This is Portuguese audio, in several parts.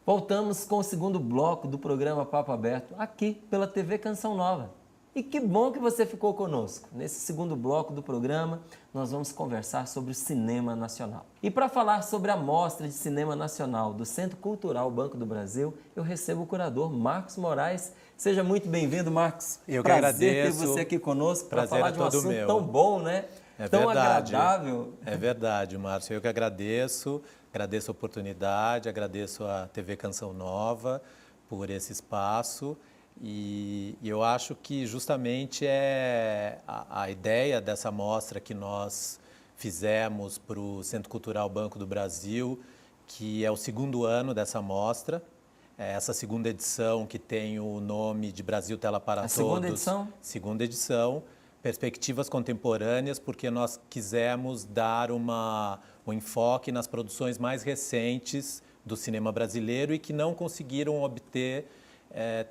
Voltamos com o segundo bloco do programa Papo Aberto, aqui pela TV Canção Nova. E que bom que você ficou conosco. Nesse segundo bloco do programa, nós vamos conversar sobre o cinema nacional. E para falar sobre a Mostra de Cinema Nacional do Centro Cultural Banco do Brasil, eu recebo o curador Marcos Moraes. Seja muito bem-vindo, Marcos. Eu que agradeço. Prazer ter você aqui conosco para falar de um assunto meu. tão bom, né? É tão verdade. agradável. É verdade, Márcio. Eu que agradeço a oportunidade, agradeço a TV Canção Nova por esse espaço e eu acho que justamente é a ideia dessa mostra que nós fizemos para o Centro Cultural Banco do Brasil, que é o segundo ano dessa mostra. Essa segunda edição que tem o nome de Brasil Tela para Todos. Segunda edição? Segunda edição. Perspectivas contemporâneas, porque nós quisemos dar um enfoque nas produções mais recentes do cinema brasileiro e que não conseguiram obter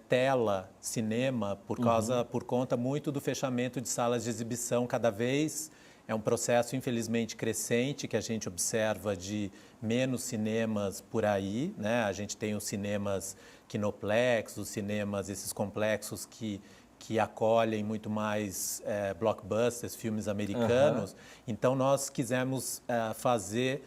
tela, cinema, por conta muito do fechamento de salas de exibição. Cada vez é um processo, infelizmente, crescente, que a gente observa de menos cinemas por aí, né? A gente tem os cinemas Kinoplex, os cinemas, esses complexos que acolhem muito mais blockbusters, filmes americanos. Então, nós quisemos fazer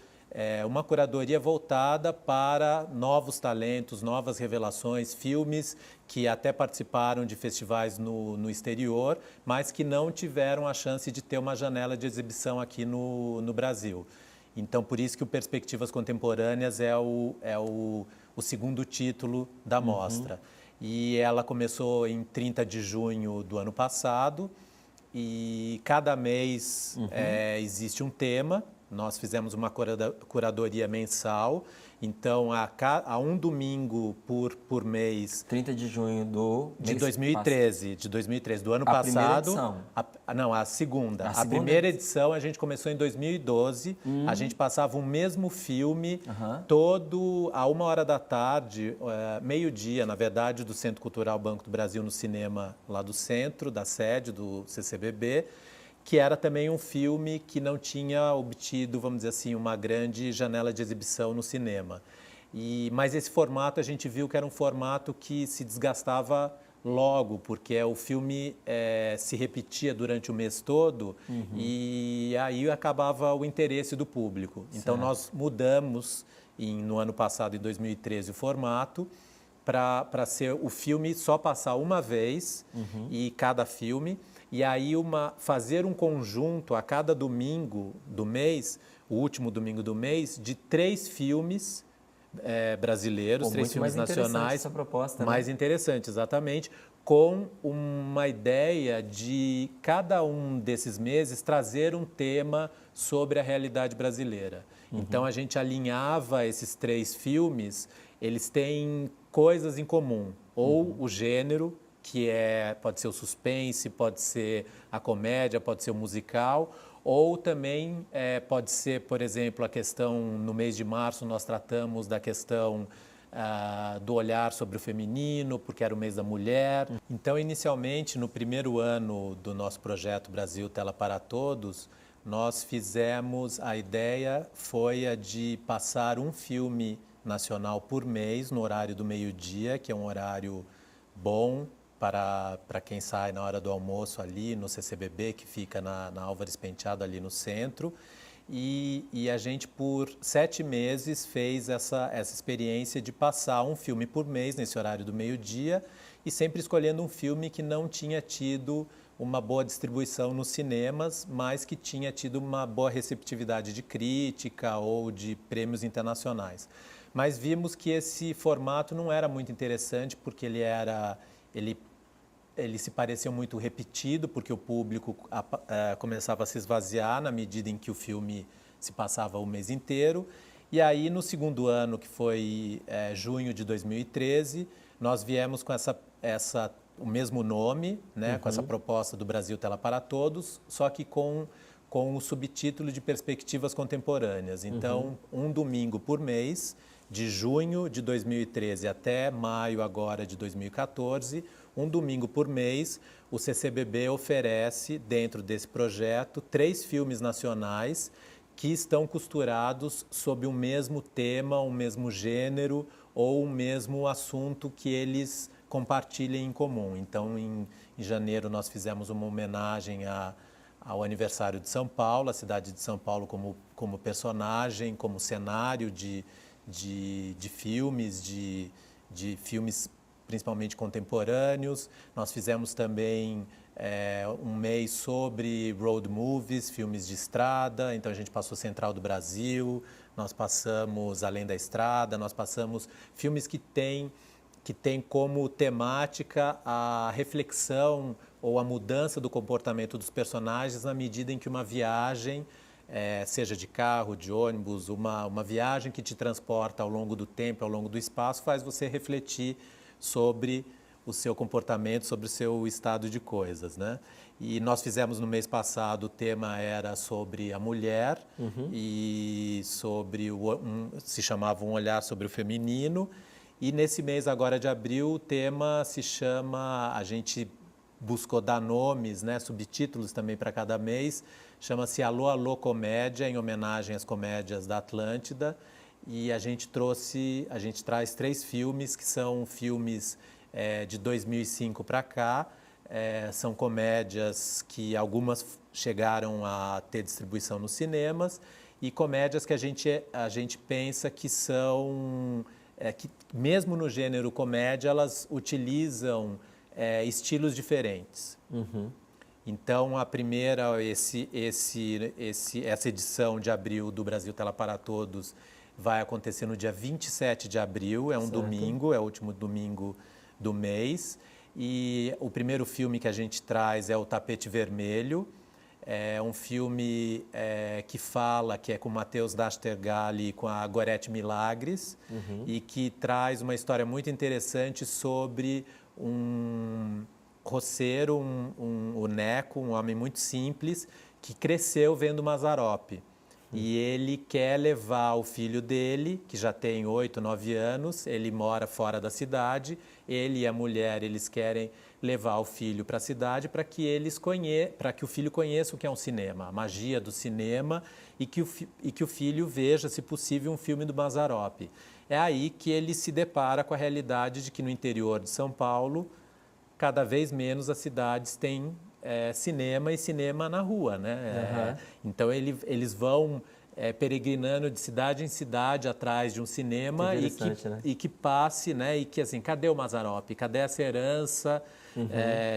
uma curadoria voltada para novos talentos, novas revelações, filmes que até participaram de festivais no exterior, mas que não tiveram a chance de ter uma janela de exibição aqui no Brasil. Então, por isso que o Perspectivas Contemporâneas é o segundo título da mostra. E ela começou em 30 de junho do ano passado e cada mês existe um tema. Nós fizemos uma curadoria mensal, então a um domingo por mês. 30 de junho de 2013, do ano a passado. Primeira edição. A segunda. A primeira edição a gente começou em 2012. A gente passava o mesmo filme todo a 1h da tarde, meio-dia, na verdade, do Centro Cultural Banco do Brasil, no cinema lá do centro, da sede do CCBB, que era também um filme que não tinha obtido, vamos dizer assim, uma grande janela de exibição no cinema. Mas esse formato, a gente viu que era um formato que se desgastava logo, porque o filme se repetia durante o mês todo e aí acabava o interesse do público. Então, nós mudamos, no ano passado, em 2013, o formato para ser o filme só passar uma vez e cada filme. E aí fazer um conjunto a cada domingo do mês, o último domingo do mês, de 3 filmes brasileiros, 3 filmes nacionais. Essa proposta, mais interessante, exatamente, com uma ideia de cada um desses meses trazer um tema sobre a realidade brasileira. Então a gente alinhava esses 3 filmes, eles têm coisas em comum, ou o gênero, que pode ser o suspense, pode ser a comédia, pode ser o musical, ou também pode ser, por exemplo, a questão, no mês de março nós tratamos da questão do olhar sobre o feminino, porque era o mês da mulher. Então, inicialmente, no primeiro ano do nosso projeto Brasil Tela para Todos, nós fizemos, a ideia foi a de passar um filme nacional por mês, no horário do meio-dia, que é um horário bom, para quem sai na hora do almoço ali no CCBB, que fica na Álvares Penteado, ali no centro. E a gente, por 7 meses, fez essa experiência de passar um filme por mês, nesse horário do meio-dia, e sempre escolhendo um filme que não tinha tido uma boa distribuição nos cinemas, mas que tinha tido uma boa receptividade de crítica ou de prêmios internacionais. Mas vimos que esse formato não era muito interessante, porque ele se parecia muito repetido, porque o público começava a se esvaziar na medida em que o filme se passava o mês inteiro. E aí, no segundo ano, que foi junho de 2013, nós viemos com o mesmo nome, né, com essa proposta do Brasil Tela para Todos, só que com o subtítulo de Perspectivas Contemporâneas. Então, um domingo por mês, de junho de 2013 até maio agora de 2014, um domingo por mês, o CCBB oferece, dentro desse projeto, 3 filmes nacionais que estão costurados sob o mesmo tema, o mesmo gênero ou o mesmo assunto que eles compartilhem em comum. Então, em janeiro, nós fizemos uma homenagem ao aniversário de São Paulo, a cidade de São Paulo como personagem, como cenário de filmes, de filmes principalmente contemporâneos. Nós fizemos também um mês sobre road movies, filmes de estrada. Então a gente passou Central do Brasil, nós passamos Além da Estrada, nós passamos filmes que têm como temática a reflexão ou a mudança do comportamento dos personagens na medida em que uma viagem, seja de carro, de ônibus, uma viagem que te transporta ao longo do tempo, ao longo do espaço, faz você refletir sobre o seu comportamento, sobre o seu estado de coisas, né? E nós fizemos no mês passado, o tema era sobre a mulher e sobre se chamava Um Olhar sobre o Feminino. E nesse mês agora de abril, o tema se chama, a gente buscou dar nomes, né, subtítulos também para cada mês, chama-se Alô, Alô Comédia, em homenagem às comédias da Atlântida. E a gente traz 3 filmes que são filmes de 2005 para cá. São comédias que algumas chegaram a ter distribuição nos cinemas e comédias que a gente pensa que são, que mesmo no gênero comédia, elas utilizam estilos diferentes. Então, a primeira, essa edição de abril do Brasil Tela para Todos vai acontecer no dia 27 de abril, é um domingo, é o último domingo do mês. E o primeiro filme que a gente traz é O Tapete Vermelho. É um filme que é com o Matheus Nastergalli e com a Gorete Milagres e que traz uma história muito interessante sobre um roceiro, o Neco, um homem muito simples, que cresceu vendo Mazzaropi. E ele quer levar o filho dele, que já tem 8, 9 anos, ele mora fora da cidade, ele e a mulher, eles querem levar o filho para a cidade para que o filho conheça o que é um cinema, a magia do cinema e que o filho veja, se possível, um filme do Mazzaropi. É aí que ele se depara com a realidade de que no interior de São Paulo, cada vez menos as cidades têm cinema e cinema na rua, né? Então eles vão peregrinando de cidade em cidade atrás de um cinema e que passe, né? E que assim, cadê o Mazzaropi? Cadê essa herança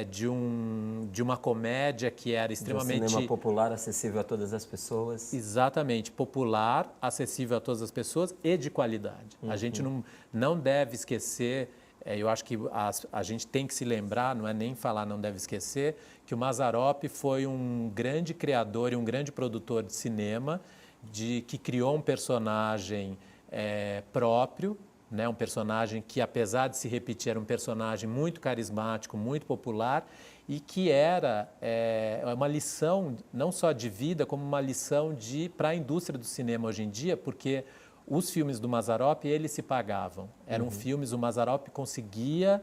de uma comédia que era extremamente... De um cinema popular, acessível a todas as pessoas. Exatamente, popular, acessível a todas as pessoas e de qualidade. A gente não deve esquecer... eu acho que a gente tem que se lembrar, não é nem falar, não deve esquecer, que o Mazzaropi foi um grande criador e um grande produtor de cinema, que criou um personagem próprio, né? Um personagem que, apesar de se repetir, era um personagem muito carismático, muito popular e que era uma lição não só de vida, como uma lição para a indústria do cinema hoje em dia, porque... Os filmes do Mazzaropi, eles se pagavam. Eram filmes, o Mazzaropi conseguia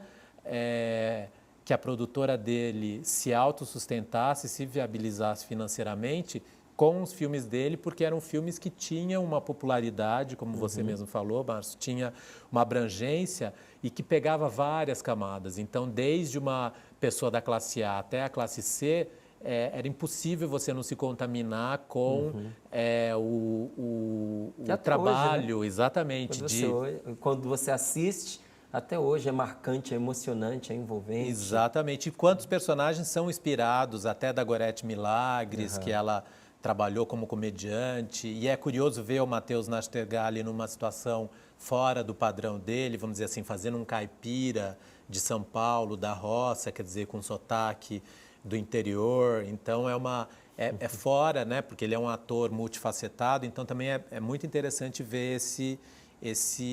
que a produtora dele se autossustentasse, se viabilizasse financeiramente com os filmes dele, porque eram filmes que tinham uma popularidade, como você mesmo falou, Márcio, tinha uma abrangência e que pegava várias camadas. Então, desde uma pessoa da classe A até a classe C, era impossível você não se contaminar com o trabalho, hoje, né? Exatamente. Quando você assiste, até hoje é marcante, é emocionante, é envolvente. Exatamente. E quantos personagens são inspirados, até da Gorete Milagres, que ela trabalhou como comediante. E é curioso ver o Matheus Nastergalli numa situação fora do padrão dele, vamos dizer assim, fazendo um caipira de São Paulo, da roça, quer dizer, com sotaque do interior. Então é fora, né? Porque ele é um ator multifacetado, então também é muito interessante ver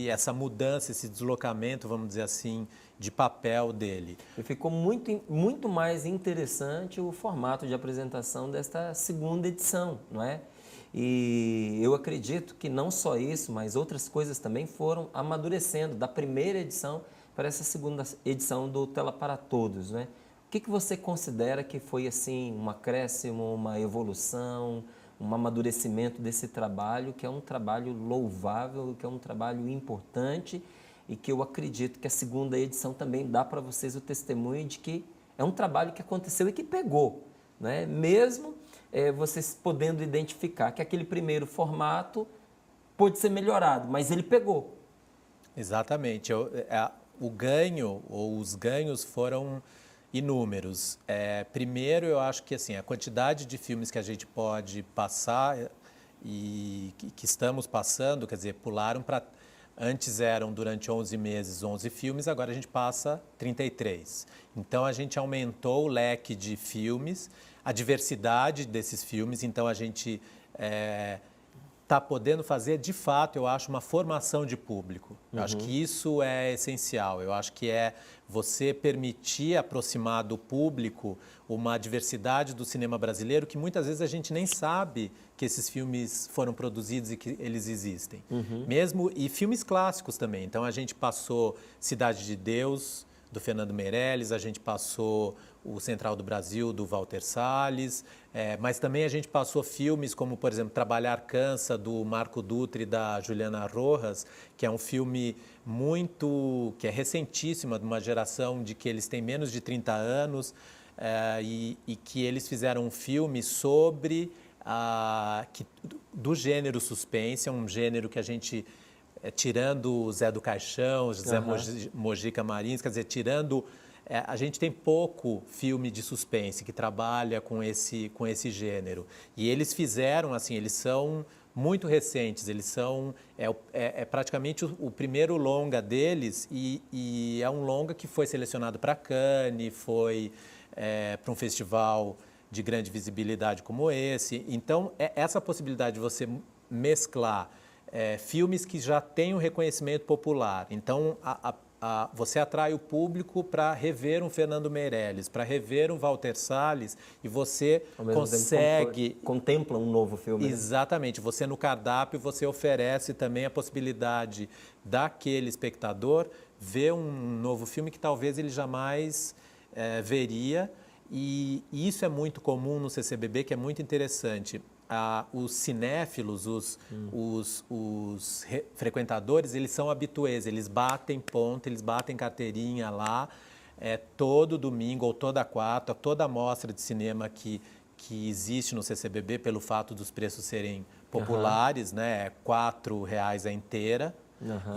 essa mudança, esse deslocamento, vamos dizer assim, de papel dele. E ficou muito mais interessante o formato de apresentação desta segunda edição, não é? E eu acredito que não só isso, mas outras coisas também foram amadurecendo da primeira edição para essa segunda edição do Tela para Todos, né? O que você considera que foi assim um acréscimo, uma evolução, um amadurecimento desse trabalho, que é um trabalho louvável, que é um trabalho importante e que eu acredito que a segunda edição também dá para vocês o testemunho de que é um trabalho que aconteceu e que pegou, né? Mesmo vocês podendo identificar que aquele primeiro formato pode ser melhorado, mas ele pegou. Exatamente. O ganho, ou os ganhos foram inúmeros. Primeiro, eu acho que assim, a quantidade de filmes que a gente pode passar e que estamos passando, quer dizer, pularam para... Antes eram, durante 11 meses, 11 filmes, agora a gente passa 33. Então, a gente aumentou o leque de filmes, a diversidade desses filmes, então a gente está podendo fazer, de fato, eu acho, uma formação de público. Eu acho que isso é essencial. Eu acho que é você permitir aproximar do público uma diversidade do cinema brasileiro que muitas vezes a gente nem sabe que esses filmes foram produzidos e que eles existem. Mesmo, e filmes clássicos também. Então, a gente passou Cidade de Deus, do Fernando Meirelles, a gente passou o Central do Brasil, do Walter Salles, mas também a gente passou filmes como, por exemplo, Trabalhar Cansa, do Marco Dutra e da Juliana Rojas, que é um filme que é recentíssimo, de uma geração de que eles têm menos de 30 anos, e que eles fizeram um filme sobre, do gênero suspense, é um gênero que a gente... tirando o Zé do Caixão, José Mojica Marins, quer dizer, tirando... a gente tem pouco filme de suspense que trabalha com esse gênero. E eles fizeram, assim, eles são muito recentes, eles são... praticamente o primeiro longa deles e é um longa que foi selecionado para Cannes, foi para um festival de grande visibilidade como esse. Então, essa possibilidade de você mesclar filmes que já têm um reconhecimento popular. Então, você atrai o público para rever um Fernando Meirelles, para rever um Walter Salles, e você consegue... Contempla um novo filme. Exatamente. Você, no cardápio, você oferece também a possibilidade daquele espectador ver um novo filme que talvez ele jamais veria. E isso é muito comum no CCBB, que é muito interessante. Os cinéfilos, os frequentadores, eles são habituês, eles batem ponto, eles batem carteirinha lá, todo domingo ou toda quarta, toda mostra de cinema que existe no CCBB, pelo fato dos preços serem populares, né? R$4 a inteira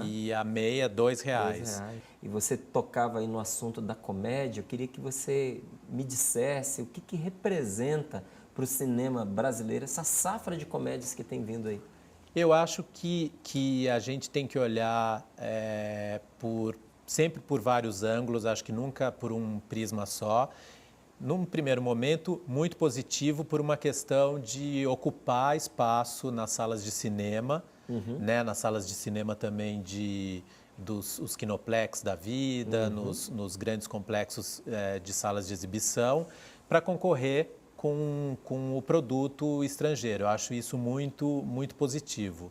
e a meia R$2. E você tocava aí no assunto da comédia, eu queria que você me dissesse o que representa para o cinema brasileiro essa safra de comédias que tem vindo aí. Eu acho que a gente tem que olhar sempre por vários ângulos, acho que nunca por um prisma só. Num primeiro momento, muito positivo por uma questão de ocupar espaço nas salas de cinema, né? Nas salas de cinema também dos Kinoplex da vida, nos grandes complexos de salas de exibição, para concorrer com o produto estrangeiro. Eu acho isso muito, muito positivo.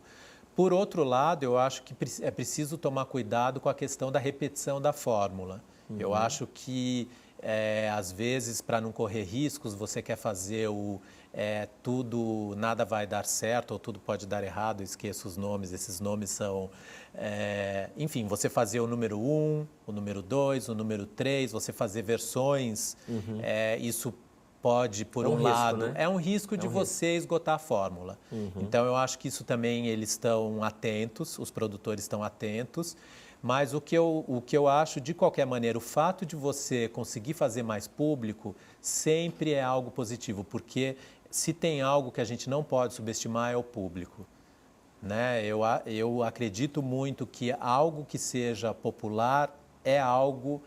Por outro lado, eu acho que é preciso tomar cuidado com a questão da repetição da fórmula. Eu acho que, às vezes, para não correr riscos, você quer fazer tudo, nada vai dar certo ou tudo pode dar errado, eu esqueço os nomes, esses nomes são... enfim, você fazer o número 1, o número 2, o número 3, você fazer versões, isso pode, por um lado, risco, né? É um risco de você esgotar a fórmula. Então, eu acho que isso também eles estão atentos, os produtores estão atentos, mas o que eu acho, de qualquer maneira, o fato de você conseguir fazer mais público sempre é algo positivo, porque se tem algo que a gente não pode subestimar é o público, né? Eu acredito muito que algo que seja popular é algo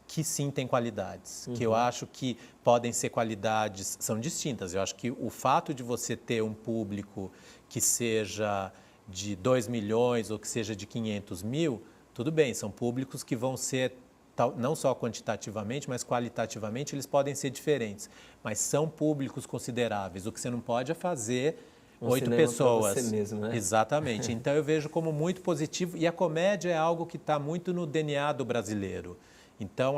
que sim tem qualidades, que eu acho que podem ser qualidades, são distintas. Eu acho que o fato de você ter um público que seja de 2 milhões ou que seja de 500 mil, tudo bem, são públicos que vão ser, não só quantitativamente, mas qualitativamente, eles podem ser diferentes, mas são públicos consideráveis. O que você não pode é fazer 8 pessoas. Pra você mesmo, né? Exatamente. Então, eu vejo como muito positivo, e a comédia é algo que está muito no DNA do brasileiro. Então,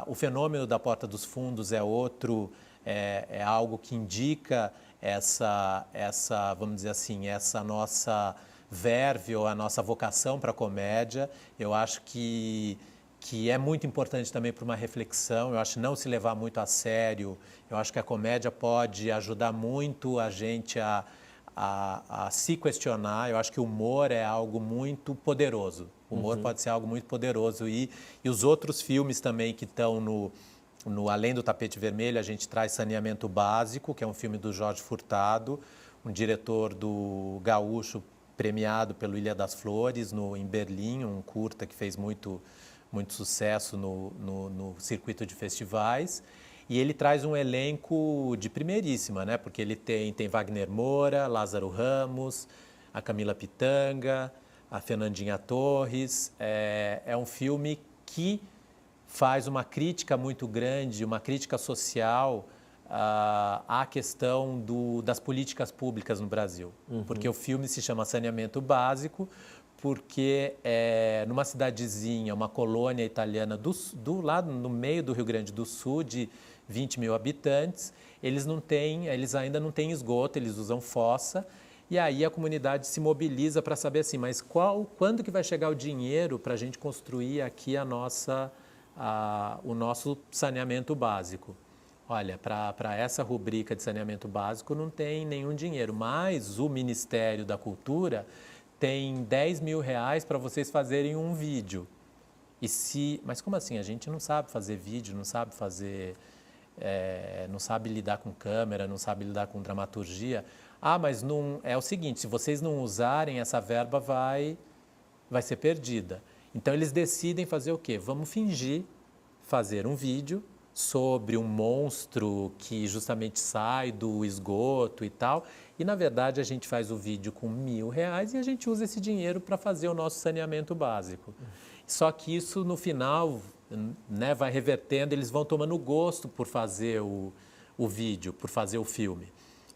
o fenômeno da Porta dos Fundos é outro é algo que indica vamos dizer assim, essa nossa verve ou a nossa vocação para a comédia. Eu acho que é muito importante também para uma reflexão. Eu acho não se levar muito a sério. Eu acho que a comédia pode ajudar muito a gente a se questionar. Eu acho que o humor é algo muito poderoso. O humor pode ser algo muito poderoso. E os outros filmes também que estão no Além do Tapete Vermelho, a gente traz Saneamento Básico, que é um filme do Jorge Furtado, um diretor do Gaúcho, premiado pelo Ilha das Flores, em Berlim, um curta que fez muito sucesso no circuito de festivais. E ele traz um elenco de primeiríssima, né? Porque ele tem Wagner Moura, Lázaro Ramos, a Camila Pitanga, a Fernandinha Torres. É um filme que faz uma crítica muito grande, uma crítica social à questão das políticas públicas no Brasil. Porque o filme se chama Saneamento Básico, porque numa cidadezinha, uma colônia italiana lá no meio do Rio Grande do Sul, de 20 mil habitantes, eles ainda não têm esgoto, eles usam fossa, e aí a comunidade se mobiliza para saber assim, mas quando que vai chegar o dinheiro para a gente construir aqui o nosso saneamento básico? Olha, para essa rubrica de saneamento básico não tem nenhum dinheiro, mas o Ministério da Cultura tem 10 mil reais para vocês fazerem um vídeo. Mas como assim? A gente não sabe fazer vídeo, não sabe não sabe lidar com câmera, não sabe lidar com dramaturgia. Mas não, é o seguinte, se vocês não usarem, essa verba vai ser perdida. Então eles decidem fazer o quê? Vamos fingir fazer um vídeo sobre um monstro que justamente sai do esgoto e tal. E, na verdade, a gente faz o vídeo com 1.000 reais e a gente usa esse dinheiro para fazer o nosso saneamento básico. Só que isso, no final, né, vai revertendo, eles vão tomando gosto por fazer o vídeo, por fazer o filme.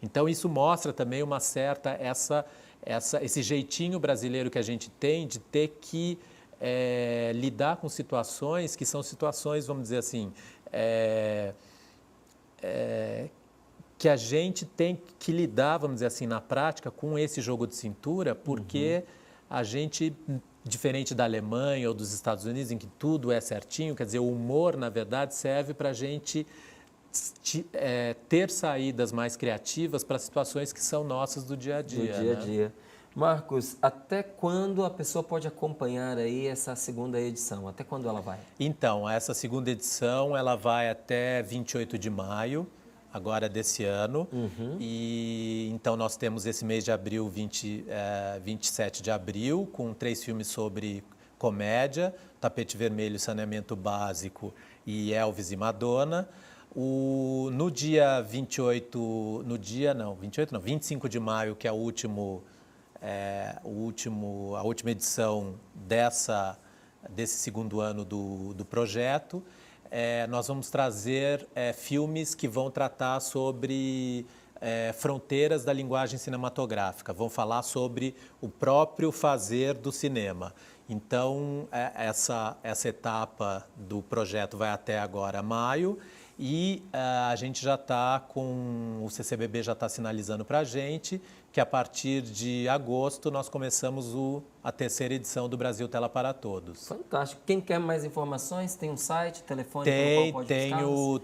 Então, isso mostra também uma certa, esse jeitinho brasileiro que a gente tem de ter que lidar com situações que são situações, vamos dizer assim, que a gente tem que lidar, vamos dizer assim, na prática com esse jogo de cintura, porque a gente, diferente da Alemanha ou dos Estados Unidos, em que tudo é certinho, quer dizer, o humor, na verdade, serve para a gente ter saídas mais criativas para situações que são nossas do dia a dia. Do dia a dia. Marcos, até quando a pessoa pode acompanhar aí essa segunda edição? Até quando ela vai? Então, essa segunda edição ela vai até 28 de maio, agora desse ano. E então nós temos esse mês de abril, 27 de abril, com 3 filmes sobre comédia, Tapete Vermelho, Saneamento Básico e Elvis e Madonna. No dia 25 de maio, que é a última edição desse segundo ano do projeto, nós vamos trazer filmes que vão tratar sobre fronteiras da linguagem cinematográfica, vão falar sobre o próprio fazer do cinema. Então, essa etapa do projeto vai até agora maio. E a gente já está o CCBB já está sinalizando para a gente que a partir de agosto nós começamos a terceira edição do Brasil Tela para Todos. Fantástico. Quem quer mais informações, tem um site, telefone?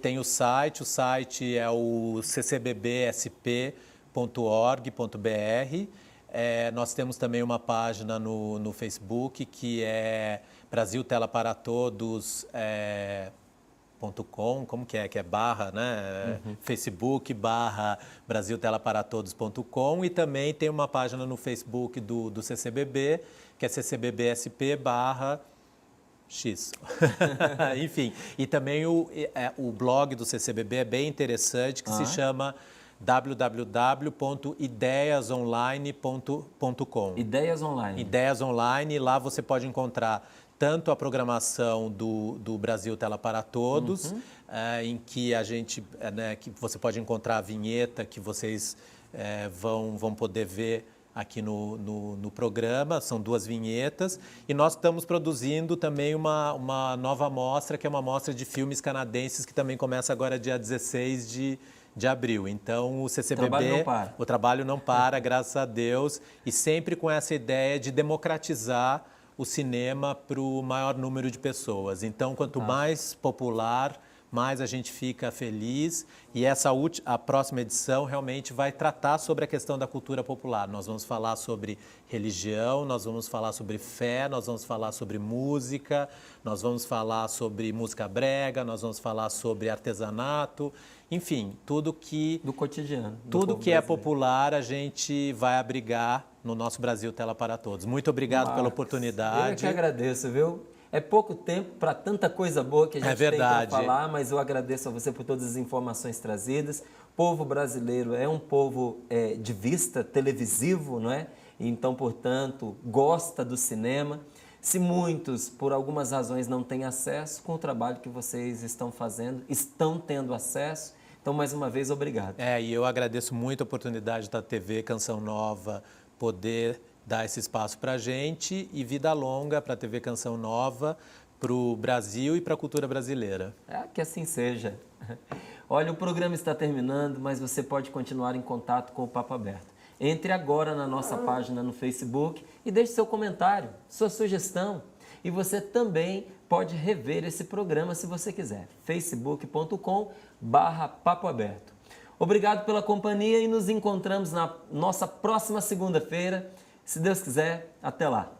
Tem o site é o ccbbsp.org.br. Nós temos também uma página no Facebook que é Brasil Tela para Todos, como que é barra, né? Facebook /BrasilTelaParaTodos.com, e também tem uma página no Facebook do CCBB, que é ccbbsp/X. Enfim, e também o blog do CCBB é bem interessante, que se chama www.ideiasonline.com. Ideias Online. Ideias Online, e lá você pode encontrar tanto a programação do Brasil Tela para Todos, em que que você pode encontrar a vinheta que vocês vão poder ver aqui no programa, são 2 vinhetas, e nós estamos produzindo também uma nova mostra, que é uma mostra de filmes canadenses, que também começa agora dia 16 de abril. Então, o CCBB, trabalho não para. o trabalho não para, graças a Deus, e sempre com essa ideia de democratizar o cinema para o maior número de pessoas. Então, quanto mais popular, mais a gente fica feliz. E a próxima edição realmente vai tratar sobre a questão da cultura popular. Nós vamos falar sobre religião, nós vamos falar sobre fé, nós vamos falar sobre música, nós vamos falar sobre música brega, nós vamos falar sobre artesanato, enfim, tudo que... Do cotidiano. Tudo que é popular a gente vai abrigar no nosso Brasil Tela para Todos. Muito obrigado pela oportunidade. Eu que agradeço, viu? É pouco tempo para tanta coisa boa que a gente tem para falar, mas eu agradeço a você por todas as informações trazidas. O povo brasileiro é um povo de vista televisivo, não é? Então, portanto, gosta do cinema. Se muitos, por algumas razões, não têm acesso, com o trabalho que vocês estão fazendo, estão tendo acesso. Então, mais uma vez, obrigado. E eu agradeço muito a oportunidade da TV Canção Nova poder dar esse espaço para a gente e vida longa para a TV Canção Nova, para o Brasil e para a cultura brasileira. Que assim seja. Olha, o programa está terminando, mas você pode continuar em contato com o Papo Aberto. Entre agora na nossa página no Facebook e deixe seu comentário, sua sugestão. E você também pode rever esse programa se você quiser. facebook.com/Papo Aberto. Obrigado pela companhia e nos encontramos na nossa próxima segunda-feira. Se Deus quiser, até lá.